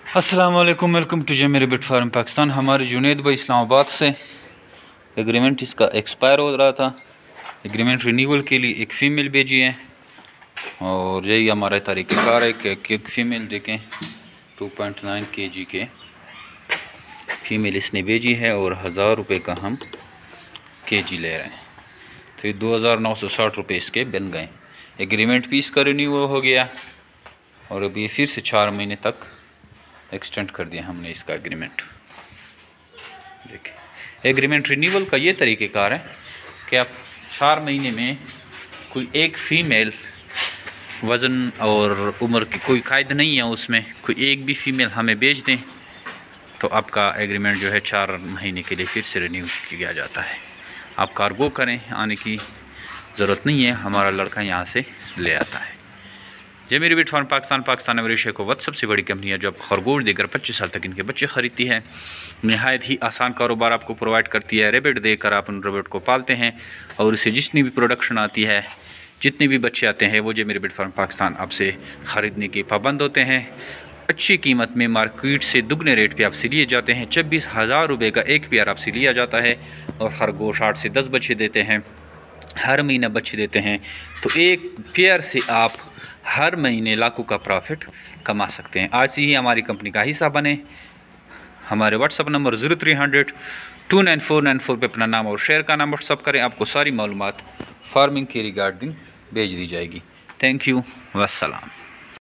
अस्सलाम वालेकुम, welcome to जे मेरे बिट फार्म पाकिस्तान। हमारे जुनेद भाई इस्लामाबाद से एग्रीमेंट इसका एक्सपायर हो रहा था। एग्रीमेंट रिन्यूअल के लिए एक फ़ीमेल भेजी है और यही हमारा तरीक़ाकार है कि एक फ़ीमेल देखें 2.9 kg के फ़ीमेल इसने भेजी है और 1000 रुपये का हम kg ले रहे हैं, तो ये 2960 रुपये इसके बन गए। एग्रीमेंट भी इसका रिन्यूअल हो गया और अभी फिर से 4 महीने तक एक्सटेंड कर दिया हमने इसका एग्रीमेंट। देखिए एग्रीमेंट रिन्यूअल का ये तरीक़ेकार है कि आप 4 महीने में कोई एक फ़ीमेल वज़न और उम्र की कोई कायद नहीं है, उसमें कोई एक भी फ़ीमेल हमें बेच दें तो आपका एग्रीमेंट जो है 4 महीने के लिए फिर से रिन्यू किया जाता है। आप कार्गो करें, आने की ज़रूरत नहीं है, हमारा लड़का यहाँ से ले आता है। जे मेरी बिट फार्म पाकिस्तान अमेरिका को वत सबसे बड़ी कंपनी है जो आप खरगोश देकर 25 साल तक इनके बच्चे ख़रीदती है। नहायत ही आसान कारोबार आपको प्रोवाइड करती है। रेबिट देकर आप उन रेबिट को पालते हैं और इससे जितनी भी प्रोडक्शन आती है, जितने भी बच्चे आते हैं, वो जे मेरी बिट फार्म पाकिस्तान आपसे ख़रीदने के पाबंद होते हैं। अच्छी कीमत में मार्केट से दुगने रेट पे आपसे लिए जाते हैं। 26,000 रुपये का एक पेयर आपसे लिया जाता है और खरगोश 8 से 10 बच्चे देते हैं, हर महीना बच्चे देते हैं। तो एक पेयर से आप हर महीने लाखों का प्रॉफिट कमा सकते हैं। आज से ही हमारी कंपनी का हिस्सा बने। हमारे व्हाट्सअप नंबर 0300 29494 पे अपना नाम और शेयर का नाम व्हाट्सअप करें, आपको सारी मालूमात फार्मिंग के रिगार्डिंग भेज दी जाएगी। Thank you, वस्सलाम।